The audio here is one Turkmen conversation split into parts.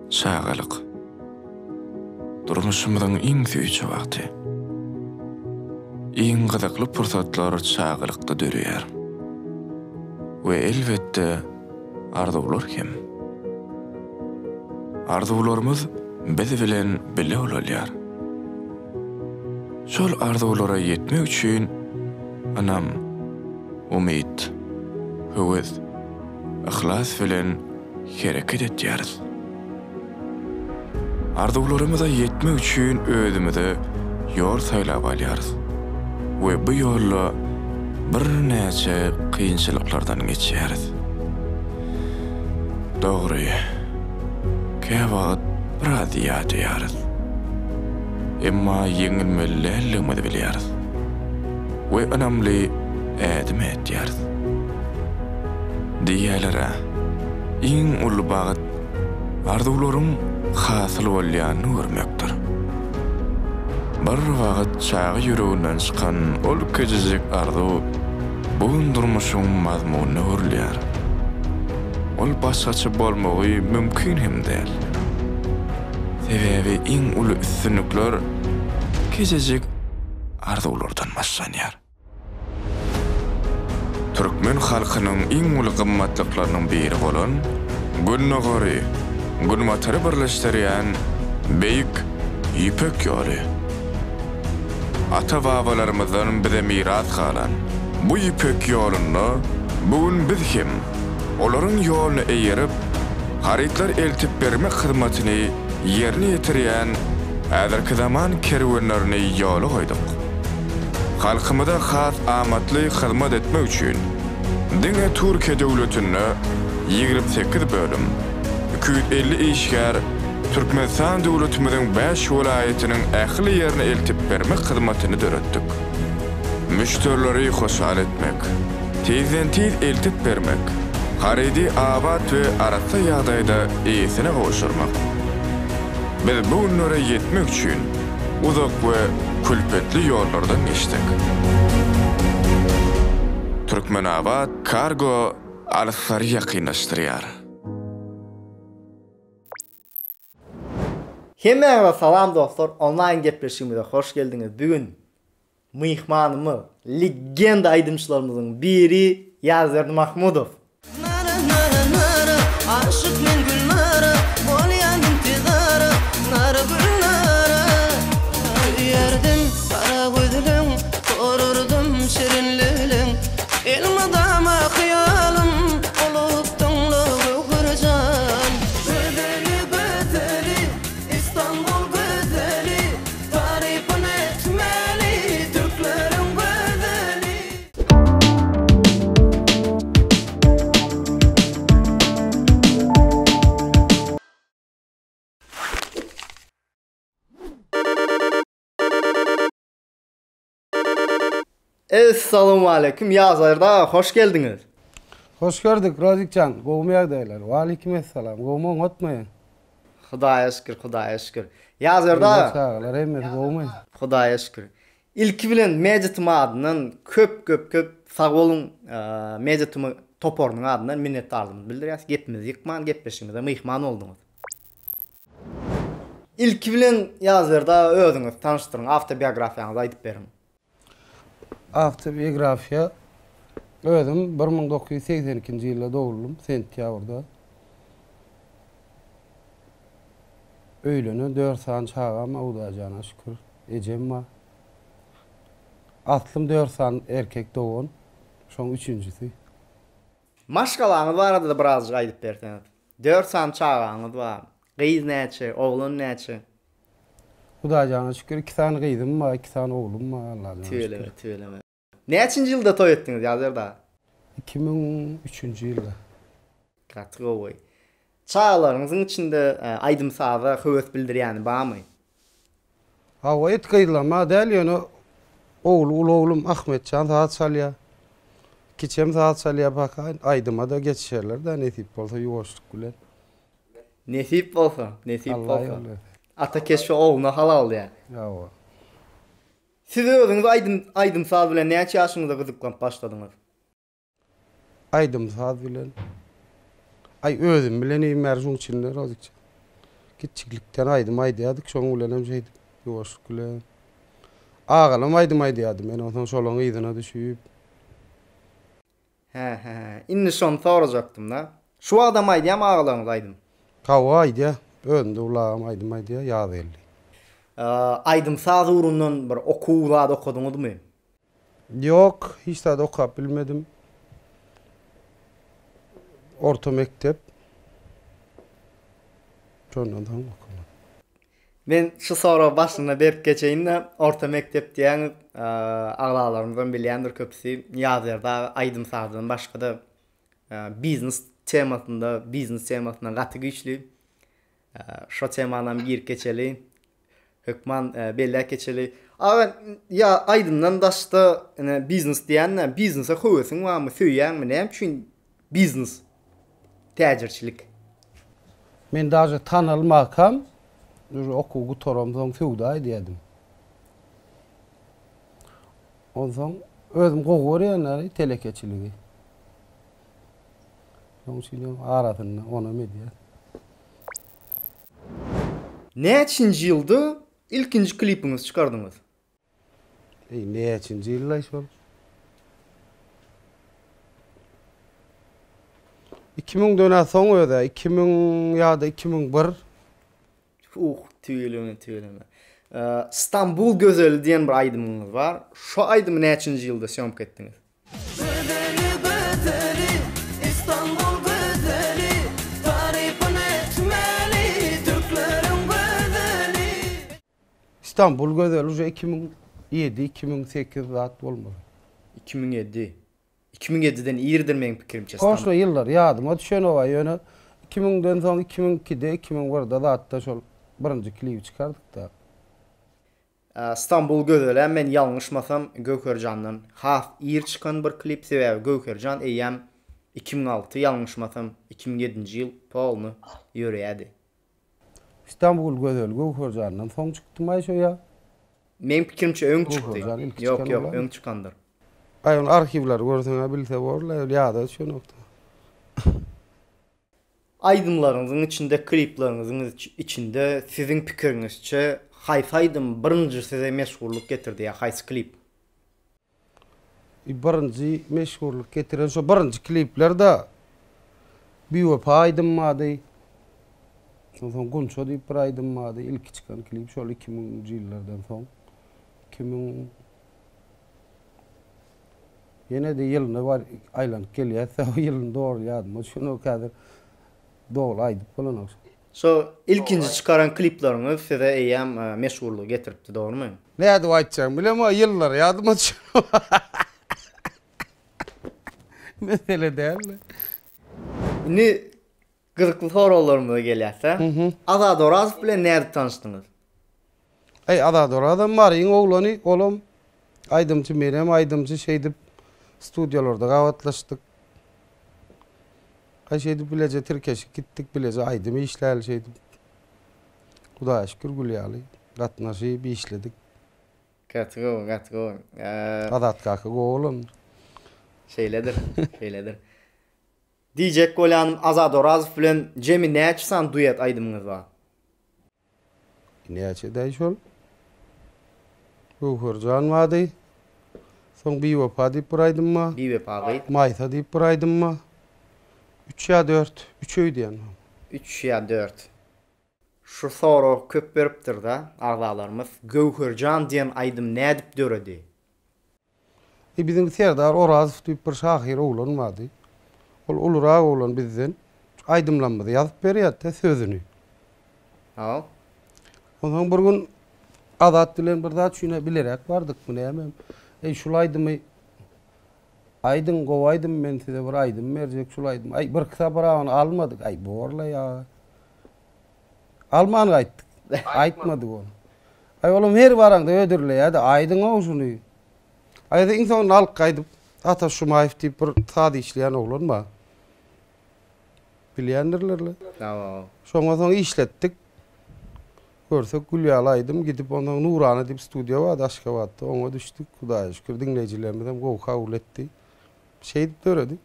Çağalyk. Durmuşymyzyň iň süýçi wagty. Iň gyzykly pursatlar çağalykda dörýär. We elbetde arzuwlar hem. Arzuwlarymyz biz bilen bile bolalýar. Şol arzuwlara ýetmek üçin anam umyt, höwes, ihlas bilen hereket etýäris. Arzuwlarymyza ýetmek üçin özümize ýol saýlap alýarys. We bu ýolda bir näçe kynçylyklardan geçýäris. Dogry. Käwagt biraz ýatyarys. Emma ýeňilmelerligimizi bilýäris. We önemli ädim etýäris. Diýerler, iň uly bagyt arzuwlaryň hasyl bolýanyny görmekdir. Bir wagt çağı ýüreginden çykan ol kejek arzuw bugün durmuşyň mazmunyny görýär. Ol başgaça bolmagy mümkin hem däl. Sebebi iň uly üstünlikler kejek arzuwlardan başlanýar. Türkmen halkynyň iň uly gymmatlyklarynyň biri bolan Gunnagary, Gunmatary birleşdirýän beýik ýipek ýoly. Ata-babalarymyzdan bize miras galan bu ýipek ýolyny bugün biz hem olaryň ýoluny eýerip, haritler eltip bermek hyzmatyny ýerine ýetirýän äzirki zaman kerwenlerini ýoly goýdyk. Halkymyza has amatly hyzmat etmek üçin diňe Türkiýe döwletine 28 bölüm 250 işgär Türkmenistan döwletimiziň 5 welaýatynyň ähli ýerine eltip bermek hyzmatyny döretdik. Müşterileri hoşal etmek, tezden tez eltip bermek, haridi abad we arata ýagdaýda eýesine goşurmak. Biz bu günlere ýetmek üçin uzak we külpetli ýollardan geçdik. Türkmenabad kargo alysary ýakynlaşdyrýar. Hemmeňe salam dostlar, online gepleşigimize hoş geldiňiz. Bugün myhmanymyz, legenda aýdymçylarymyzyň biri Ýazer Mahmudow. Aşık men gülnara, bolýan intizara, nara gülnara. Ýerden sara gözlüň, sorurdum şirinligiň. Elmadama hyýalym, olup toňlagy gürjan. Bedeli bedeli, İstanbul bedeli, tarifin etmeli, Türklerin bedeli. Assalamu alaikum Ýazerda, hoş geldiňiz. Hoş gördük Razikcan. Gowmaýar diýerler. Wa alaykum assalam. Gowmaň otmaýan. Hudaýa şükür, Hudaýa şükür. Ýazerda, Sağlar emmet gowmaýan. Hudaýa şükür. İlki bilen Mejitim adynyň köp sag bolun Mejitimi toporunyň adynyň minnetdarlygymy bildirýäs. Gepimiz ýykman, gepleşigimize myhman boldyňyz. İlki bilen Ýazerda özüňiz tanıştyryň, awtobiografiýaňyzy aýdyp berin. Awtobiografiýa özüm 1982-nji ýylda dowuldum, sentýabrda. Öýleni 4 saat çağam awdajana şükür. Ejem bar. Aslym 4 saat erkek doğun. Şoň üçüncüsi. Maşgalaňyz barada da biraz aýdyp berseňiz. 4 saat çağaňyz bar. Gyz näçe, oglan näçe? Awdajana şükür 2 saat gyzym bar, 2 saat oglum bar. Allah'a şükür. Tüýleme. Näçinji ýylda toý etdiňiz Ýazerda? 2003-nji ýylda. Gatgowy. Çağlaryňyzyň içinde aýdym saza höwes bildirýän barmy? Hawa etgýlama däl ýöne oglum Ahmetcan saat salýa. Kiçem saat salýa bakaň aýdyma da geçýärler da nesip bolsa ýuwaşlyk bilen. Nesip bolsa, nesip Allah bolsa. ýoly. Ata keşfe oğluna halal ya. Ýa. Siz özüňiz aýdym saz bilen näçe ýaşyňyzda gyzyklanyp başladyňyz? Aýdym saz bilen. Ay özüm bilen eýmerjüň içinde razykça. Kiçiklikten aydım aydiyadık, şoň bilen hem şeydi. Ýoşuk bilen. Ağalym aydım aydiýadym. Men ondan şolaň ýyzyna düşüp. He. Inni şonu sorajaktym da. Şu adam aýdýam ağalaryňyz aýdym. Kawa aydiýa. Önde ulağım aydım aydiýa ýa belli. Aýdym saz urundan bir okuwlada okudyňyzmy? Yok, hiç de okap bilmedim. Orta mektep. Sonradan okumadım. Men şu soru başyna berip geçeýin-de, orta mektep diýen aglalarymyzdan bilýändir köpüsi ýazarda aýdym sazyň başga da biznes temasynda gaty güýçli. Şo temadan girip geçeli. Hökman belli geçeli. Aga ya aydımdan daşta biznes diýän biznesa höwesiň barmy söýýänmi? Näme üçin biznes? Täjirçilik. Men daja tanalmakam okuw gutoramdan söwda diýdim. Ondan özüm gowy ýanary telekeçiligi. Şoň şeýle aradyny ona medýa. Näçinji ýylda ilkinji klipiňiz çykardyňyz? Näçinji ýylla şol? 2000'den soň öde, 2000 ýa-da 2001. Tüýleme. İstanbul gözeli diýen bir aýdymyňyz bar. Şo aýdymy näçinji ýylda söýüp etdiňiz? Bedeli İstanbul bedeli tarifini etmeli Türklerin bedeli. İstanbul gözeli uje 2007-2008 zat bolmaly. 2007. 2007'den iyirdir meň pikirimçe. Koşna ýyllar ýadyma düşen owa ýöne 2000'den soň 2002'de 2001'de zatda şol birinji klip çykardyk da. İstanbul gözeli men ýalňyşmasam Gökherjandan has ýer çykan bir klip sebäbi Gökherjan eýem 2006 ýalňyşmasam 2007-nji ýyl polny ýöreýärdi. İstanbul gözeli Gökherjandan soň çykdymy şo ýa? Men pikirimçe öň çykdy. Gökherjan ilk Ýok, çykan bolar. öň çykandyr. Aýyn arhivler görseňe bilse bollar ýa-da şo nokta. Aydımlarınızın içinde, kliplerinizin içinde sizin pikirinizçe haýsy aydym birinji size meşhurluk getirdi ya haýsy klip? Birinji meşhurluk getiren şo birinji kliplerde bir wepa aydymady. Soň Gunço diýip bir aydymady. İlk çykan klip şol 2000-nji ýyllardan soň. 2000 Yine de ýylyna var aýlanyp gelýär. O ýylyny dogry ýadyma şunu kädir dogry aýdyp bolan. So ilkinji çıkaran klipleriniz size eýem meşhurluk getiripdi, dogrymy? Näde aýtjam bilemmi ýyllar ýadyma düşüp. Mesele däl. Indi gyzykly soralarymyza gelýärse, Azad Orazow bilen näde tanışdyňyz? Azad Orazow Maryň oglany, olam aýdymçy merem, aýdymçy şeýdip studiýalarda gawatlaşdyk. Kaşeýdi bilece Tirkeşik gittik bilece aýdymy işläli şeýdi. Hudaýa şükür gülýäli. Gatnaşyp işledik. Gatgo. Azat kaka goğulun. Şeyledir. DJ Golyanım Azad Orazow bilen jemi näçe duet aýdymyňyz bar? Näçe daý şol? Gökherjan wady. Soň bir wepa diýip bir aýdymma. Bir wepa gaýt. Maýsa diýip bir aýdymma. 3 ýa 4, 3 öýdýän. 3 ýa 4. Şu soru köp beripdir da aglalarymyz. Gökherjan diýen aýdym nädip döredi? Bizim Serdar Orazow diýip bir şahyr oglan wady. Ol ulura oglan bizden aýdymlanmady ýazyp berýär sözüni. Ha. Ondan bir gün Azat bilen bir zat şuna bilerek bardyk mı näme? Şul aýdymy aýdym gowaýdym men size bir aýdym berjek şul aýdym. Bir kitap barany almadyk. Borla ýa. Alman aýtdyk. Aýtmadyk onu. Oğlum her baraňda ödürle ýa-da aýdyň o şunu. Aýda insan alyp gaýdyp Ata Şumaýew diýip bir sady işleýän oglan ba. Bilýändirlerle. Tamam. Şoňa soň işletdik. Görsek gülýäli aýdym gidip ondan Nurany diýip studiýa bar, Aşgabatda. Oňa düşdik. Hudaýa şükür dinleýijilerimiz gowy kabul etdi. Şeýdip döredi.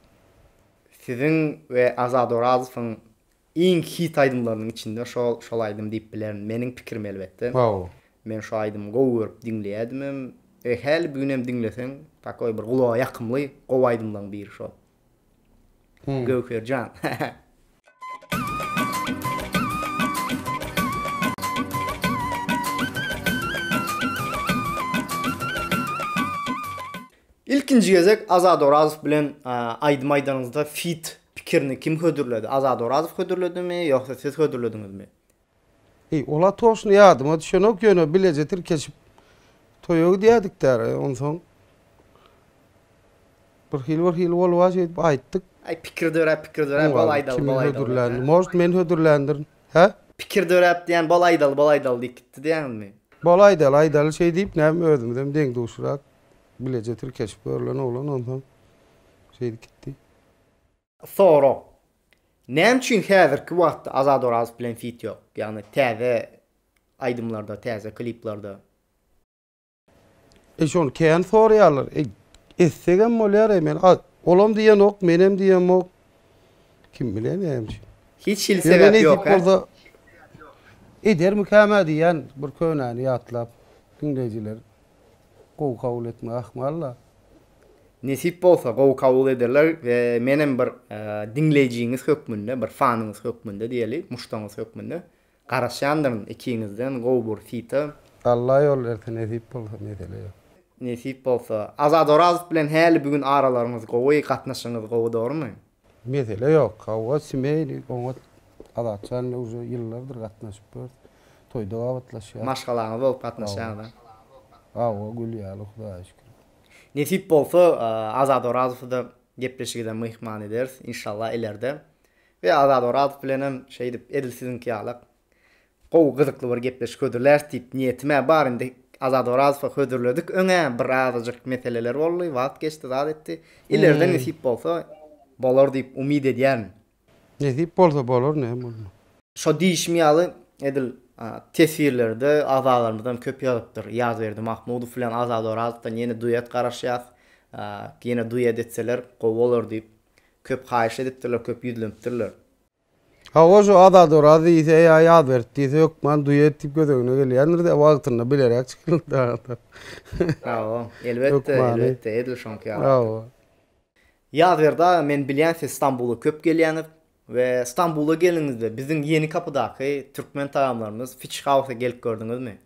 Sizin ve Azad Orazowyň iň hit aydymlarynyň içinde şol aydym diýip bilerim. Meniň pikirim elbetde. Wow. Men şu aydymy gowy görüp dinleýädim. Hel bugünem dinleseň, takoy bir gulağa ýakymly gowy aydymlaryň biri şol. Gökherjan. İlkinci gezek Azad Orazov bilen aydym aýdanızda fit pikirini kim hödürledi? Azad Orazov hödürledimi ýoksa siz hödürlediňizmi? Ola toşny ýadyma düşenok ýöne bilejetir kesip toýog diýdik der. Ondan soň bir hil bolýar ýet aýtdyk. Ay pikir dörep bol aýdal. Most men hödürlendirin. Ha? Pikir dörep diýen bol aýdal diýipdi diýenmi? Bol aýdal şey diýip näme özümden deň duşurak bilejetir kesip görlen olan ondan şey gitdi. Sonra näme üçin häzirki wagtda Azad Orazov bilen fit ýok? Ýani täze aýdymlarda, täze kliplarda. Şol keň soraýarlar. Essegem bolýar men. Olam diýen ok, menem diýen ok. Kim bilen näme? Hiç hil sebep ýok ha. Eder mükemmel diýen bir könäni ýatlap dinleýijiler gowy kabul etme ahmalla. Nesip bolsa gowy kabul ederler we menem bir dinleýijiňiz hökmünde, bir fanyňyz hökmünde diýeli, muştaňyz hökmünde garaşandyryň ikiňizden gowy bir fita. Allah ýol bersin, nesip bolsa mesele ýok. Nesip bolsa Azad Orazov bilen häli bugün aralaryňyz gowy, gatnaşyňyz gowy dormy? Mesele ýok. Hawa simeýli, oňa Azatçan uzu ýyllardyr gatnaşyp ber. Toýda wagtlaşýar. Maşgalaňyz bolup gatnaşýar. Hawa gülýär, Hudaýa şükür. Nesip bolsa Azad Orazowda gepleşigide myhman ederiz inşallah ilerde. Ve Azad Orazov bilen hem şey dip edilsizinki ýalyk. Gowy gyzykly bir gepleşik ödürler diýip niýetime bar indi Azad Orazow'a hödürledik. Öňe bir azajyk meseleler boldy, wagt geçdi zat etdi. Ilerde nesip bolsa bolar diýip umyd edýän. Nesip bolsa bolar, näme bolmaz. Şo diýişmeýäli edil tesirlerde azalarymyzdan köp ýalypdyr. Ýaz berdi Mahmudov bilen Azad Orazowdan ýene duet garaşýar. Ýene duet etseler gowy bolar diýip köp haýyş edipdirler, köp ýüzlenipdirler. Hawa şu Azad Orazov ise ýaz berdi, ýok man duet diýip gözüne gelýär de wagtyna bilerek çykyldy. Hawa, elbetde edil şonky ýaly. Hawa. Ýaz berdi men bilýän siz Istanbul'a köp gelýäňiz. Ve İstanbul'a gelinizde bizim Yeni Kapı'daki Türkmen taamlarımız Fitch House'a gelip gördünüz mü?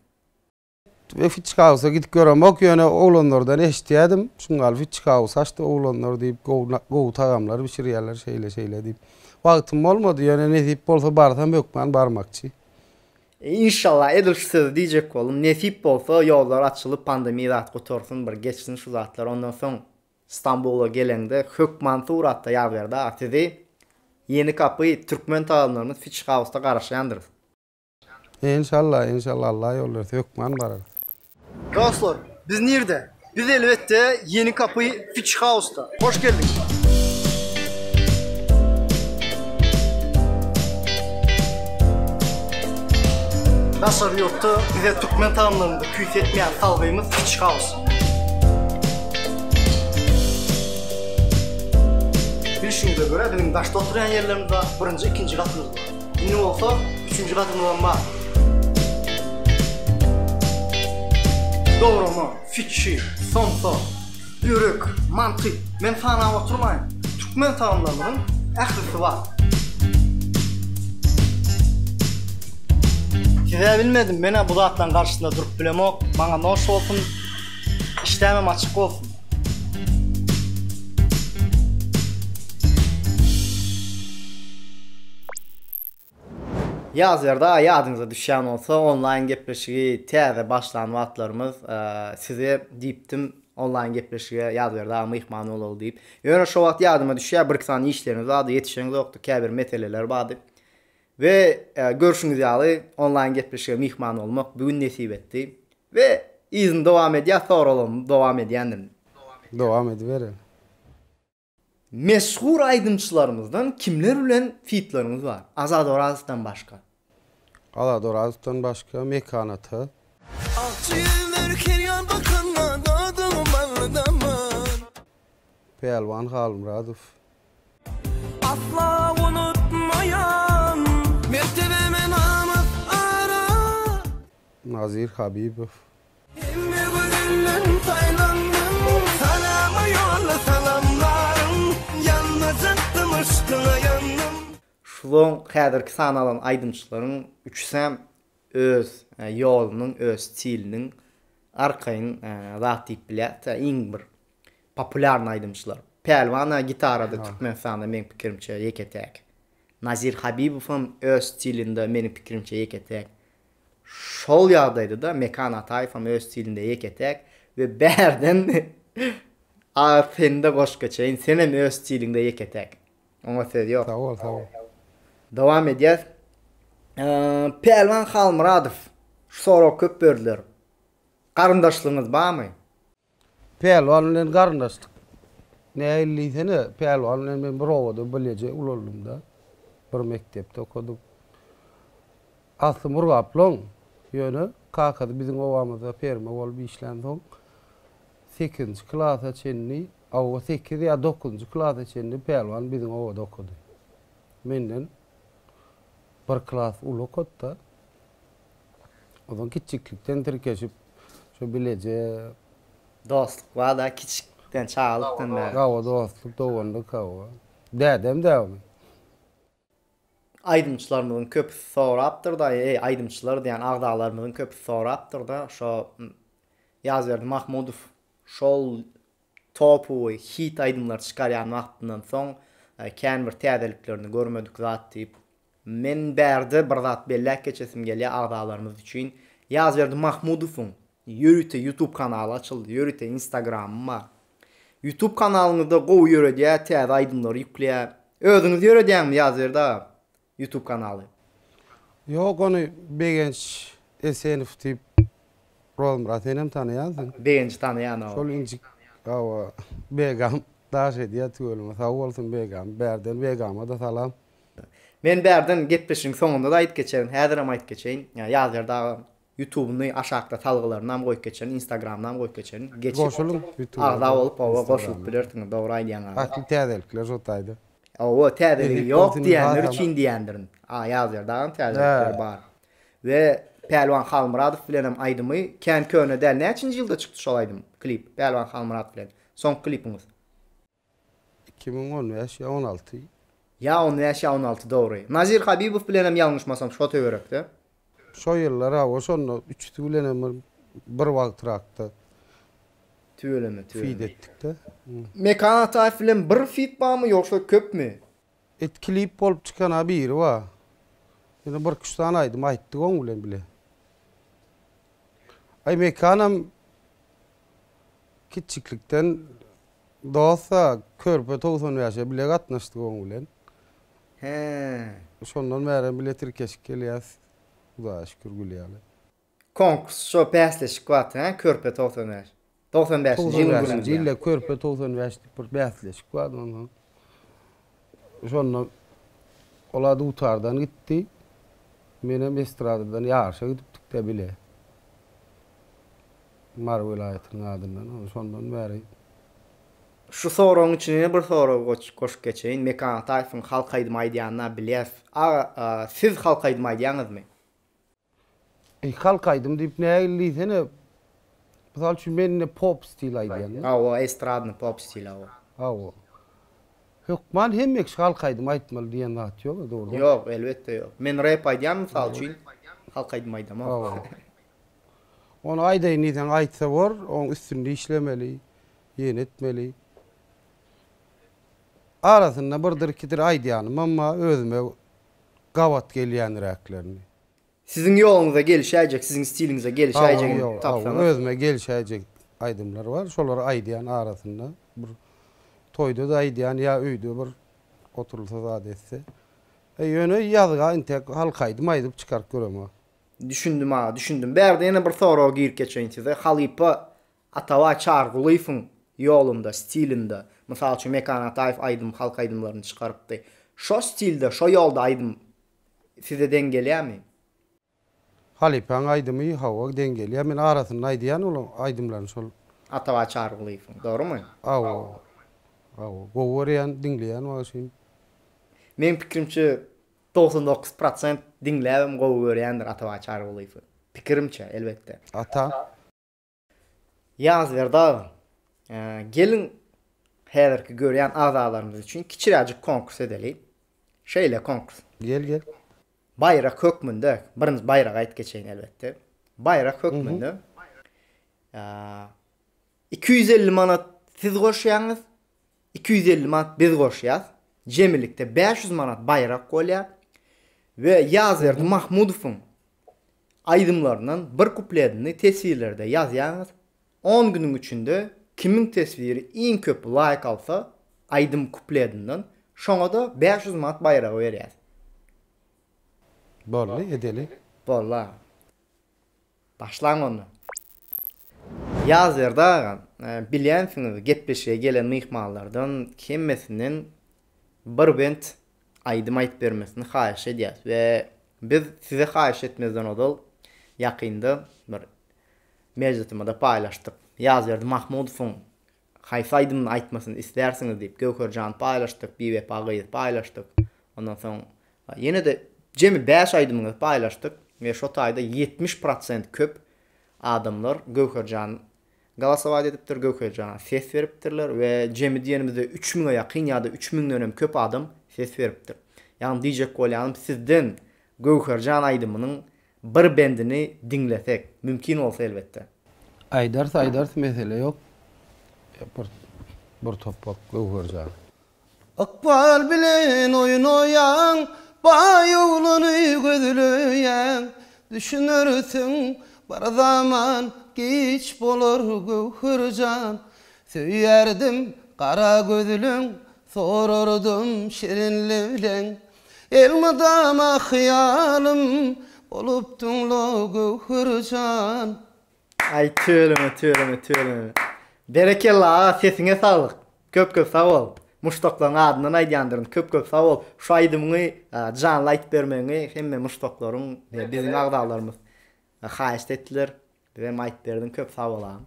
Ve Fitch House'a gidip göremek ýöne oğlanlardan eşitýädim. Şuňal Fitch House açdy oğlanlar diýip gowy taamlar pişirýärler şeýle diýip. Wagtym bolmady ýöne nesip bolsa barsam ýokman barmakçy. İnşallah edil şu söz diýjek bolum. Nesip bolsa ýollar açylyp pandemiýa zat gotorsun bir geçsin şu zatlar. Ondan soň İstanbul'a gelende hökman suratda ýaz berdi. Sizi Yeni Kapı Türkmen taamlarymyz Fitch House'da garaşýandyr. İnşallah Allah ýol berse ýokman barar. Dostlar, biz nerede? Biz elbette Yeni Kapı Fitch House'da. Hoş geldiniz. Nasıl yurtta bize Türkmen taamlarında küýs etmeýän salgymyz Fitch House. Bilişiňize göre bizim daşda oturan yerlerimizde birinci, ikinci katımız var. Ünlü olsa üçüncü katımız var. Doğrama, fitçi, sonsa, yürük, mantık. Men sana oturmayın. Türkmen taamlarının ählisi var. Size bilmedim, mene bu zatlan karşısında durup bilemok. Bana noş olsun, işlemem açık olsun. Ýazlarda ýadyňyza düşýän bolsa onlaýn gepleşigi täze başlan wagtlarymyz size diýipdim onlaýn gepleşige ýazlarda myhman bolal diýip. Ýöne şo wagt ýadyma düşýär bir kysany işlerimiz bardy, ýetişeňiz ýokdy, käbir meseleler bardy. Ve görüşüňiz ýaly onlaýn gepleşige myhman bolmak bugün nesip etdi. Ve izin dowam edýär, soralım dowam edýändir. Dowam ediberin. Meşhur aydymçylarymyzdan kimler bilen fitleriniz var? Azad Orazowdan başka. Azad Orazowdan başka Mekanata. Akçylar keryan bakanlar adım baldaman. Pelwan Halmuradov. Asla unutmayan Nazir Habibov. Emmi bugünden paylandım, salama yolla salamlarım, yanmacaktım aşkına yandım. Şulan häzirki sanalan aydymçylaryň üçsem öz ýolunyň, öz stiliniň arkaýyn zat diýip bilýär. Iň bir populyar aydymçylar. Pelwana gitarada Türkmenistanda men pikirimçe ýeketek. Nazir Habibowyň öz stilinde meniň pikirimçe ýeketek. Şol ýagdaýda da Mekan Ataýew öz stilinde ýeketek we bärden sende goş geçeýin, senem öz stilinde ýeketek. Oňa söz ýok. Sağ ol. Dowam edýär. Pelwan Halmuradow sorag köp berdiler. Garyndaşlygyňyz barmy? Pelwan bilen garyndaşlyk. Näilli sene pelwan bilen men bir owada bilýäje ularlym da. Bir mektepde okudum. Asly Murgaplyň ýöne kakady biziň owamyzda perme bolup işlendiň. 8-nji klasa çenli, awa 8 ýa 9-njy klasa çenli pelwan biziň owada okudy. Menden bir klas uly okutdy. Odan kiçiklikden tirkeşip şu bilece Dostluk wa da kiçikden çağalypdan bäri. gawa dostluk dowanda kawa. Dädem däwmi. Aydymçylarymyzyň köpüsi sorapdyr da, aydymçylar diýen agdalarymyzyň köpüsi sorapdyr da, şo Ýazberdi Mahmudow şol topu hit aydymlar çykarýan wagtyndan soň kän bir täzeliklerini görmedik zat diýip men bärde bir zat bellek geçesim gelýär agdalarymyz üçin. Ýazberdi Mahmudowyň Ýörüte YouTube kanaly açyldy. Ýörüte Instagram bar. YouTube kanalyňyzda gowy ýöredýär, täze aydymlar ýükleýär. Özüňiz ýöredýärmi Ýazberdi YouTube kanaly? Yok onu begenç Esenif diýip Rolmurat enem tanıyansın. Begenç tanıyan o. Şol incik gawa begam daş edýär tügelme. Sağ bolsun begam. Bärden begama da salam. Men bärden gepleşiň soňunda da aýdyp geçerim. Häzir hem aýdyp geçeýin. Ýazberdi YouTube'ny aşağıda talgylaryndan goýup geçerin, Instagram'dan goýup geçerin. Goşulun YouTube'a. Agda bolup owa goşulyp bilertiň, dogry aýdýan. Akly täzelikler jotaýdy. Owa täzelik ýok Elbetini diýenler var üçin diýendirin. Ýazberdan täzelikler bar. We Pelwan Halmuradow bilen hem aýdymy kän köne däl näçinji ýylda çykdy şol aýdym klip Pelwan Halmuradow bilen. Soň klipiňiz. 2015 ýa 16. Ya 16 dogry. Nazir Habibow bilen hem ýalňyşmasam şo töwerekde. Şo ýyllar awa şonu 3 bilen hem bir wagt rakda Tüýeleme. feed etdik de. Mekan Ataýew bilen bir feat barmy ýoksa köpmi? Et klip bolup çykan biri wa. Ýene bir kuşdan aýdym, aýtdyk oň bilen bile. Ay mekanam kiçiklikden dosta körpe 90 ýaşa bile gatnaşdyk oň bilen. He. Şondan bäri bile tirkeşik gelýär. Hudaýa şükür gülýär. Konkurs şo päsleşik wat, he? Körpe 90 ýaş. 95-nji ýyl ýylda körpe 90 ýaş bir bäsleşik wat ondan. Şondan olady utardan gitdi. Menem estradadan ýarşa gidipdik de bile. Mar welaýatynyň adyndan, şondan bäri. Şu soragyň içine bir sorag goşup geçeýin. Mekan Ataýewiň halk aýdym aýdýanyna bilýär. Siz halk aýdym aýdýanyzmy? Halk aýdym diýip näilli sene. Misal üçin men pop stil aýdýan. O estradny pop stili o. Awa. Hukman hemmek halk aýdym aýtmaly diýen zat ýok, dogry. Ýok, elbetde ýok. Men rap aýdýan misal üçin halk aýdym aýdam. Awa. Onu aýdaýyn diýsen aýtsa bor, oň üstünde işlemeli, ýen etmeli. Arasynda birdir kidir aýdýanym, amma özüme gawat gelýän räklerini. Sizin ýoluňyza gelişäjek, sizin stiliňize gelişäjek tapsanız. Özüme gelişäjek aýdymlar bar. Şolar aýdýan arasynda bir toýda da aýdýan ýa öýde bir oturulsa zat etse. Ýöne ýazga intek halk aýdym aýdyp çykaryp görem. Düşündüm ha, düşündüm. Bärde ýene bir sorag girip geçeýin size. Halypa Atawa çargulaýsyň ýolunda, stilinde. Mysal üçin Mekan Ataýew aýdym, halk aýdymlaryny çykarypdy. Şo stilde, şo ýolda aýdym size den gelýärmi? Halypaň aýdymy hawa dengelýär. Men arasynda aýdýan ol aýdymlaryny şol Atawa çargulaýsyň, dogrymy? Awa. Gowurýan, dinleýän wagşyn. Men pikirimçe 99% dinläbem gowy görýändir Atawa çargulaýsyň. Pikirimçe elbette. Ata. Yaz verdi. Gelin häzirki görýän azalarymyz üçin kiçiräjik konkurs edeli. Şeýle konkurs. Gel. Bayrak hökmünde, biriniz bayrak aýt geçeýin elbette. Bayrak hökmünde 250 manat siz goşýaňyz, 250 manat biz goşýas. Jemlikde 500 manat bayrak golýar we Ýazer Mahmudowyň aýdymlarynyň bir kupletini tesvirlerde ýazýaňyz. 10 günün içinde kimin tesviri en köp like alsa aydym kupletinden şoňa da 500 manat bayrak berýär. Bolly edeli. Bolla. Başlaň onu. Ýazerda bilýänsiňiz gepleşe gelen mihmanlardan kimmesinin bir bent aydym aýt bermesini haýyş edýär we biz size haýyş etmezden odal ýakynda bir mejlisde paýlaşdyk. Ýazer Mahmudowyň haýsy aýdymyny aýtmasyny islersiňiz diýip Göwherjan paýlaşdyk, Biwep agy paýlaşdyk. Ondan soň ýene de jemi 5 aýdymyny paýlaşdyk we şo taýda 70% köp adamlar Göwherjan galasować edipdir, Göwherjana ses beripdirler we jemi diýenimizde 3000 ýakyn ýa-da 3000den köp adam ses beripdir. Ýani diýjek bolýanym sizden Göwherjan aýdymynyň bir bendini dinlesek mümkin bolsa elbette. Aydars mesele yok. Bir topak Göwherjan. Akbal bilen oyun oyan, bay oğlanı gözlüyen, düşünürsün bir zaman geç bolur Göwherjan. Söýerdim kara gözlüň, sorurdum şirinli bilen, elmadama hyýalym bolupdyň Göwherjan. Ay tölemä. Berekellah, sesiňe saglyk. Köp sag bol. Muştoklaryň adyny aýdýandyryn köp sag bol. Şu aýdymyny janly aýt bermeňi hemme muştoklaryň biziň agdalarymyz haýyş etdiler. Benim aýt berdim köp sag bolam.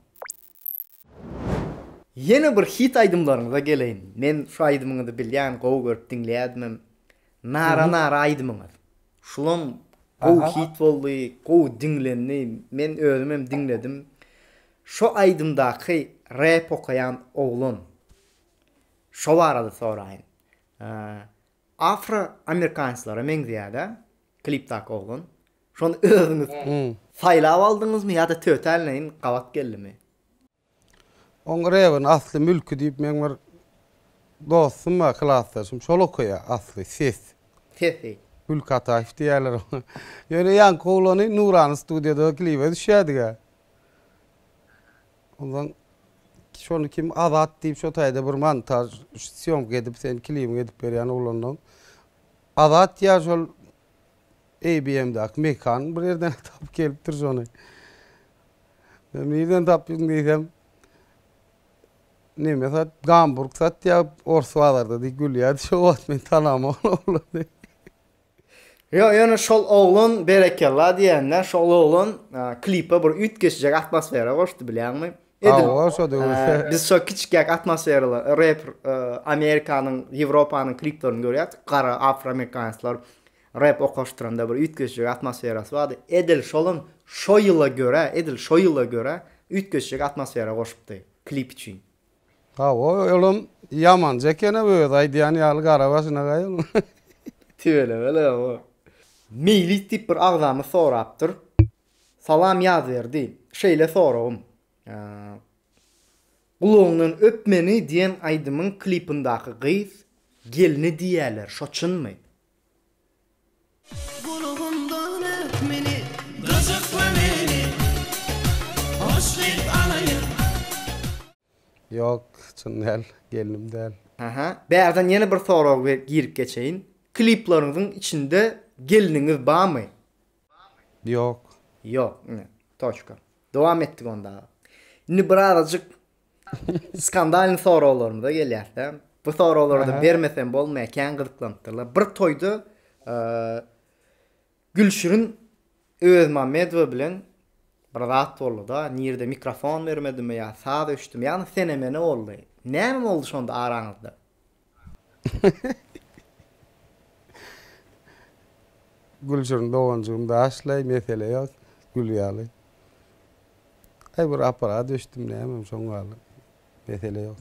Yeni bir hit aýdymlaryňyza geleýin. Men şu aýdymyňyzy bilýän, gowy görüp dinleýärdim. Nara aýdymyňyz. Şulum o hit boldy, o dinlendi. Men özüm hem dinledim. Şu aýdymdaky rap okayan oğlun. Şo barada soraýyn. Afro-amerikanslara men diýär-de klipdaky oğlun. Şonu özüňiz saýlap aldyňyzmy ýa-da tötäleň gawat geldimi? Oň rewin asly mülkü diýip men bir dostum var, klassdaşym şol okuýar asly ses. Sesi. Mülk Ataýew diýerler. Ýöne ýan oğlany Nurany studiýada klipe düşýärdiga. Ondan şonu kim azat diýip şo taýda bir montaj syomka edip sen klipini edip berýän oğlandan. Azat ýa şol ABM'de mekan bir yerden tapıp gelipdir şonu. Ben nereden tapyň diýsem, neme sat Hamburg sat ýa Orswalarda diýip gülýär. Şo wagt men tanamam oğlan. Ýöne şol oğlun berekellah diýenler şol oğlun klipe bir ütgeçjek atmosfera goşdy bilýärmi? Biz şo kiçik atmosferaly rap Amerikanyň, Ýewropanyň kliplerini görýär. Kara afro-amerikanslar rap okoşdyranda bir ütgeçjek atmosferasy bardy. Edil şolun şo ýyla görä ütgeçjek atmosfera goşupdy klip üçin. Oğlum yaman jekene böyle aýdýan ýaly gara başyna gaýyn. Tüyle o. Meyli tip bir agzamy sorapdyr. Salam ýazerdi. Şeýle soragym. Gulagynyň öpmeni diýen aýdymyň klipindaky gyz gelini diýerler. Şoçunmy? Gulagymdan öpmeni, gızıkla meni, hoşlayıp alayım. Yok, çyn däl, gelinim däl. Bäzan ýene bir sorag girip geçeýin. Klipleriňiziň içinde geliniňiz barmy? Yok. Yok. Toçka. Dowam etdik onda. Indi bir arajyk skandalny soraglarym da gelýär. Bu soraglarda bermesem bolmaýan gyzyklandylar. Bir toyda Gülşürün Özmamedow bilen bir zat boldy da, nirde mikrofon bermedimi ýa saz öşdüm. Ýani senemene boldy. Näme boldy şonda araňyzda? Gülşürün doğancığımda aşlay mesele yok. Gülýaly. Bir apara düşdüm näme şoň galy. Mesele ýok.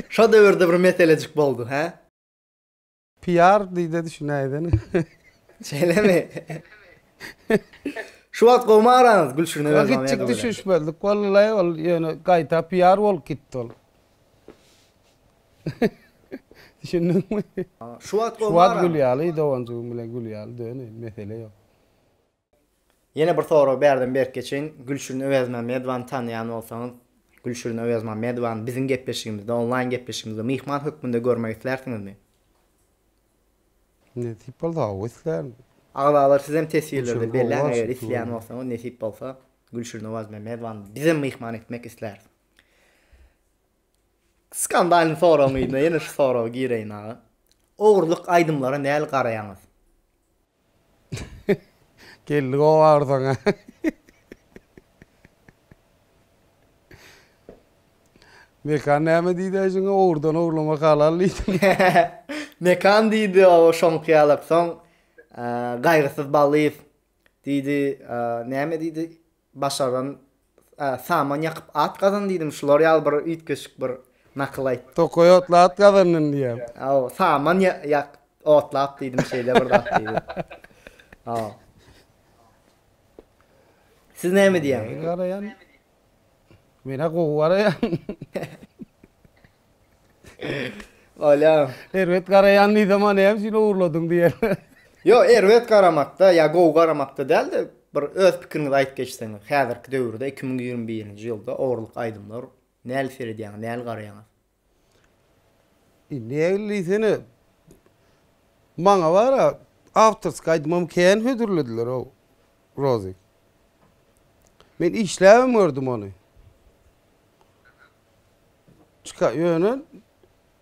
Şo döwürde bir meselecik boldu, ha? PR diýdi düşünäýden. Şeýlemi? Şu wagt gowma aranyz Gülşürni özlemeye. Gittik düşüşmedik. Wallahi ol ýöne gaýta PR bolup gitdi ol. Düşündüňmi? Şu wagt Şu gowma wagt aranyz. Gülýaly dowanjygy bilen Gülýaly döne mesele ýok. Yine bir soru berdim berk geçen Gülşürni Öwezmen Medwan tanıyan olsaňyz Gülşürni Öwezmen Medwan bizim gepleşigimizde online gepleşigimizde mihman hökmünde görmek islersiňizmi? Ne tip bolsa wyslar. Ağalar sizem tesirlerde Gülşürni belli olmaz, eğer Gülşürni isleyen olsaňyz nesip bolsa Gülşürni Öwezmen Medwan bizim mihman etmek isler. Skandalny soramydy ýene şu soragy gireýin ağa. Oğurluk aydymlara näl garaýaňyz? Geldik o ardaňa. Mekan näme diýdi şoňa oğurdan oğurlama halal diýdi. Mekan diýdi o şonqyalyk soň gaýgysyz balyp diýdi näme diýdi başaran saman ýakyp at gazan diýdim şular ýaly bir üýtgeşik bir nakıl aýtdy. Tokoyotla at gazanyn diýem. O saman yak otlap diýdim şeýle bir dat diýdi. Siz näme diýäň? Garayan. Mena gowarayan. Ola. Erwet garayan diýdi ama näme seni uğurladyň diýer. Yo, erwet garamakda ya gow garamakda däl de bir öz pikiriňizi aýdyp geçseňiz. Häzirki döwürde 2021-nji ýylda oğurluk aýdymlar näl serediýän, näl garaýaňyz? Näli seni maňa bara afterska aýdymam kän hödürlediler o Rozi. Men işläwim gördüm onu. Çıka ýöne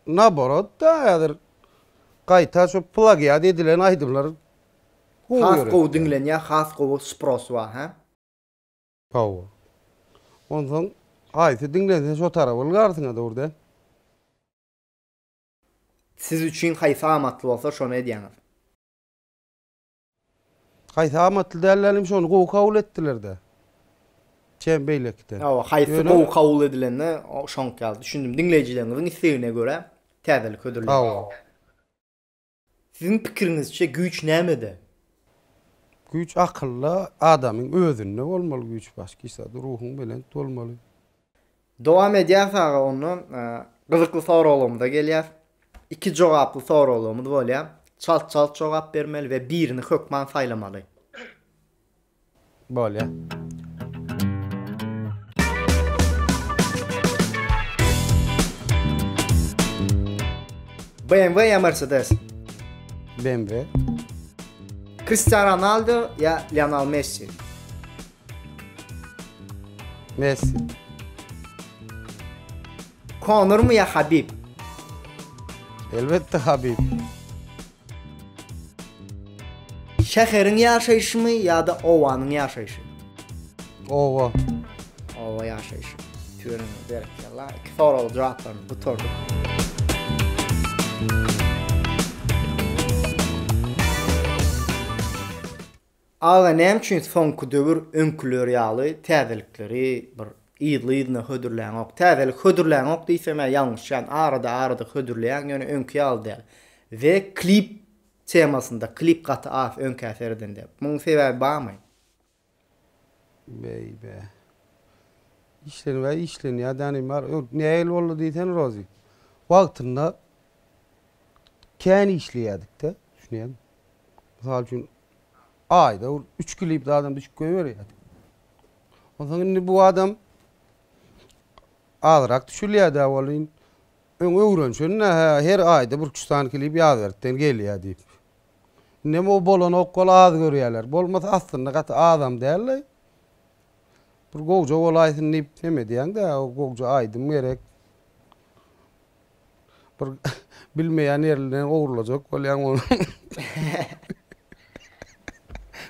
naborot da ýadyr gaýta şu plagiat edilen aýdymlar Has gow dinlenýär, has gow spros wa, ha? Pawa. Ondan aýty dinlense şu tarapy garsyna döwürde. Siz üçin haýsy amatly bolsa şonu edýäňiz. Gaýta amatly dälelim şonu gow kabul etdiler de. Çem beýlekde. O haýsy gow kabul edilende şonk ýaly. Düşündüm dinleýijileriniziň islegine görä täzelik ödülýär. Pawa. Sizin pikiriňizçe güýç nämede? Güç akıllı adamın özünde olmalı güç başka ise ruhun bilen olmalı. Dowam edýärsäň onu gyzykly soraglarymyza gelýär. 2 jogaply soraglarymyz bolýar. Çalt jogap bermeli we birini hökman saýlamaly. Böyle. BMW ya Mercedes? BMW. Cristiano Ronaldo ya Lionel Messi? Messi. Conor mu ya Habib? Elbette Habib. Şäheriň ýaşaýyşymy ya da owanyň ýaşaýyşy? Ova. Owa ýaşaýyşy. Türüňi berkella. Iki soraly jogaplaryny buturduk. Ağa näme üçin soňky döwür öňküleri ýaly täzelikleri bir ýyly-ýyly hödürlän ok. Täzelik hödürlän ok diýsem ýalňyş. Yani arada hödürlän ýöne öňkü ýaly. Ve klip temasında klip gaty af öňkü äseredinde. Muňň sebäbi barmy? Beybe. İşlen ya dany bar. Näil boldy diýsen Rozi. Wagtynda kän işleýärdik de. Düşünýän. Misal üçin ayda 3 klip adam düşüp goýberýärdi. Ondan indi bu adam azrak düşülýärdi awalyn. Öňe her ayda bir 3 tane klip ýazberden gelýär diýip. Näme o bolan okkol az görýärler. Bolmasa aslynda gaty adam däl. Bir gowja olaýsyn diýip näme diýäň de o gowja aýdym gerek. Bir bilmeýän ýerlerden oğurlajak bolýan onu.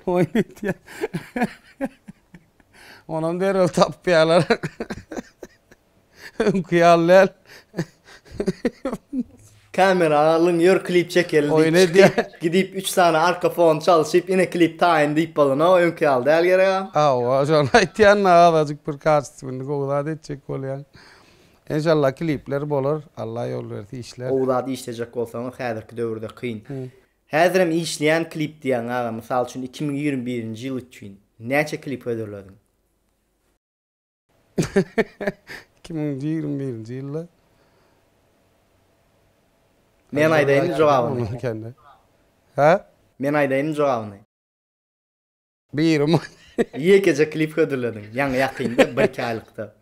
Oýnýar. Onam derel tapýarlar. Kıyarlar. kamera alınıyor, klip çekelim Oy, ne deyip diye? gidip 3 tane arka fon çalışıp yine klip tayin deyip balına önkü aldı el gerek. Awa şol aýtýan azajyk bir karşısyndy gowlady etjek bolýan. İnşallah klipler bolar. Allah yol berdi işler. Oğlady işlejek bolsaňyz häzirki döwürde kyn. Häzirim işleýän klip diýen aga, mysal üçin 2021-nji ýyl üçin näçe klip ödürledin? 2021-nji ýylda. Men aýdaýyn jogabyny. Ha? Men aýdaýyn jogabyny. Birim. Ýekece klip ödürledin. Ýa-ni ýakynda bir kaýlykda.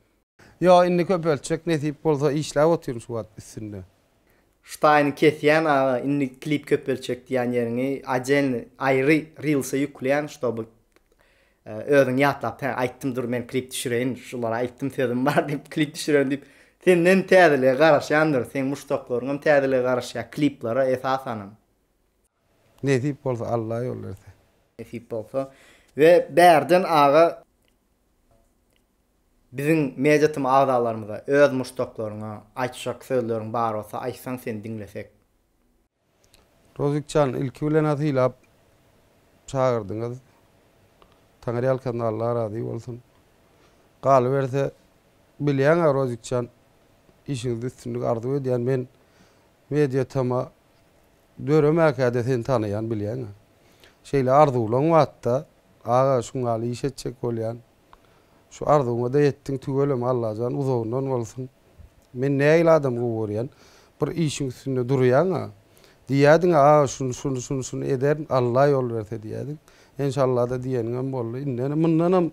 Yo, indi köp ölçek nesip bolsa işläp oturýum şu wagt üstünde. Ştaýny kesýän aga, indi klip köp ölçek diýen ýerini ajelni aýry reels'e ýükleýän, ştoby özüň ýatlap, aýtdym dur men klip düşüreýin, şulara aýtdym sözüm bar diýip klip düşüreýin diýip senden täzele garaşýandyr, sen muştoklaryň täzele garaşýa kliplara esasanam. Nesip bolsa Allah yol berdi. Nesip bolsa we bärden aga bizim mejatym agdalarymyza öz muştoklaryňa aýtjak sözleriň bar bolsa aýtsaň sen dinlesek. Rozikcan ilki bilen atylap çağırdyňyz. Taňryal kanallar razy bolsun. Galy berse bilýän Rozikcan işiniňizde üstünlük ardy edýän men mediatama döremäkäde sen tanaýan bilýän. Şeýle arzuwlaň watda aga şuňaly iş etjek bolýan. Şu arzuwma da yetdiň tügelem Allahjan uzagyndan bolsun. Men näýil adam gowurýan bir işiň üstünde durýan. Diýädiň şunu eder Allah yol berse diýädiň. İnşallah da diýeniň boldy. Indi mundanam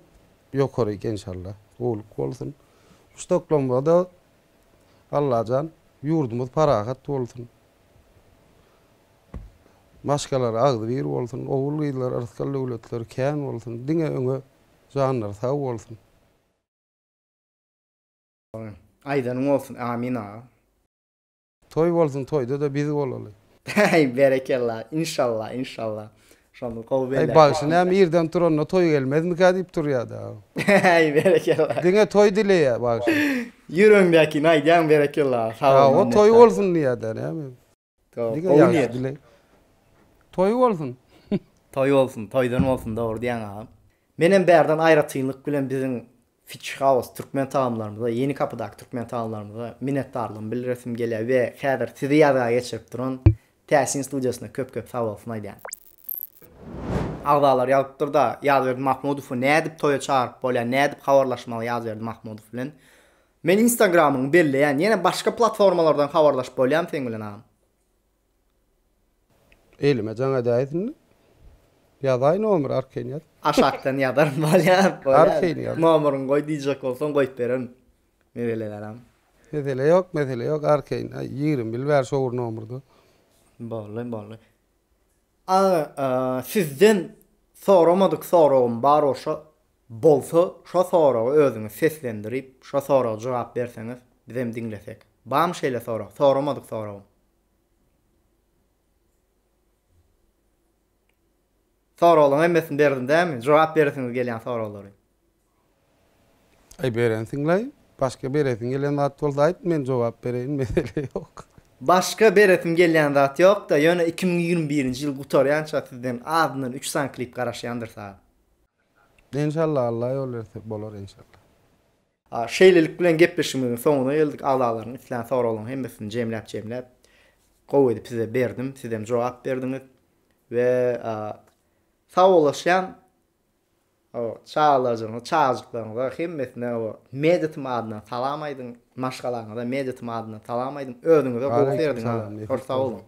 ýokaryk inşallah. Olup bolsun. Stokholmda Allahjan ýurdumyz parahat bolsun. Maşgalar agdy bir bolsun, owul gyýlar, arskal döwletler kän bolsun, diňe öňe janlar sag bolsun. Aýdanyň bolsun, amin aga. Toy bolsun, toyda da biz bolaly. Hey berekellah, inşallah, inşallah. Şonu gowy Ay bagşyny hem ýerden turanda toy gelmezmi ka diýip durýar da. Hey berekellah. Diňe toy dileýär bagşy. Ýüreňdäki naýdan berekellah. Ha, o toy bolsun diýär näme? Diňe Diňe ýaşy dile. Toy bolsun. Toy olsun, toydan olsun doğru diýen aga. Menem bärden aýratynlyk bilen biziň Fitch House Türkmen taamlarymyzda, Yeni Kapıdaky Türkmen taamlarymyzda minnetdarlygym bildiresim gelýär we häzir sizi ýazyga geçirip duran Täsin studiýasyna köp sag bolsun aýdýan. Agdalar ýazypdyr da, Ýazberdi Mahmudow nädip toýa çağıryp bolýar, nädip habarlaşmaly Ýazberdi Mahmudow bilen. Men Instagramyny belleýän, ýene başga platformalardan habarlaşyp bolýam sen bilen agam. Elime jaňa daýdyň. Ýazaý nomer arkaň ýaz. Aşaktan ýadarym bolýar. Arkayn ýaz. Nomeryň goý diýjek bolsaň goýup bererim. Merelelerem. Mesele ýok, arkaň. 20 bil bär şowur nomerdy. Bolly. Sizden soramadyk soragym bar olsa bolsa, şo soragy özüňiz seslendirip, şo soraga jogap berseňiz, bizem dinlesek. Bam şeýle soramadyk soragym. Soraglaryň hemmesini berdim dämi? Jogap berseňiz gelýän soraglary. Ay berensiňler, başga beresiň gelen zat bolsa aýt, men jogap bereýin, mesele ýok. Başga beretim gelýän zat ýok da, ýöne 2021-nji ýyl gutarýança sizden adından 3 san klip garaşýandyrsa. İnşallah Allah yol berse bolar inşallah. Şeýlelik bilen gepleşimiň soňuna geldik. Agdalaryň islen soraglaryň hemmesini jemläp gowy edip size berdim. Sizem jogap berdiňiz we sağolaşýan o çağırjyklaryňyza hemmesine o mediatym adyna salam aýdym. Maşgalaryňyza mediatym adyna salam aýdym. Özüňize gowy berdiň. Hoş sağ olun.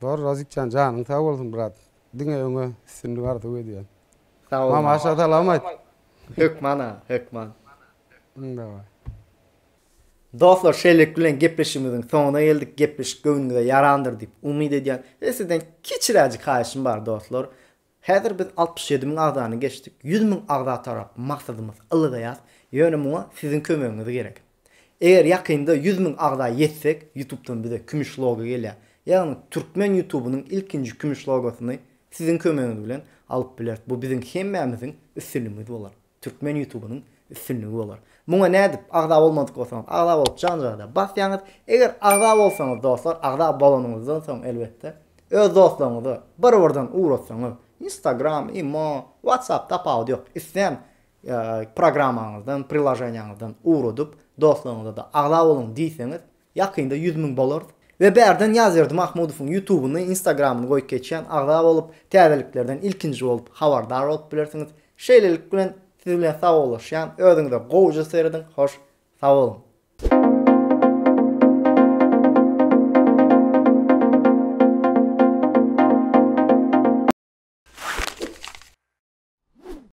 Doğru Razikcan janyň sağ bolsun brat. Diňe öňe üstünlük ardy edýän. Sağ olun. Mama aşa salam aýt. Hökman. Dawa. Dostlar, şeýlelik bilen gepleşimiziň soňuna geldik. Gepleşik göňüňize ýarandyr diýip umyt edýän. Sizden kiçiräjik haýyşym bar dostlar. Häzir biz 67.000 agdany geçdik. 100.000 agda tarap maksadymyz ylgyýas. Ýöne muňa siziň kömegiňiz gerek. Eger ýakynda 100.000 agda ýetsek, YouTube'dan bize kümüş logo gelýär. Ýagny Türkmen YouTube'nyň ilkinji kümüş logosyny siziň kömegiňiz bilen alyp biler. Bu biziň hemmämiziň üstünlüğümüz bolar. Türkmen YouTube'nyň üstünlügi bolar. Muňa nädip agda bolmadyk bolsaňyz, agda bolup janjagda basýaňyz. Eger agda bolsaňyz dostlar, agda bolanyňyzdan soň elbetde öz dostlaryňyzy bir-birden uğratsaňyz, Instagram, imo, WhatsApp tapagy ýok. Isleýän programmaňyzdan, prilajeniýaňyzdan uğradyp dostlaryňyza da agda bolun diýseňiz, ýakynda 100.000 bolar. Ve berden Ýazerdi Mahmudowyň YouTube'uny, Instagram'yny goýup geçýän agda bolup, täzeliklerden ilkinji bolup habardar bolup bilersiňiz. Şeýlelik bilen siz bilen sag boluşýan, özüňize gowja seredin, hoş, sag bolun.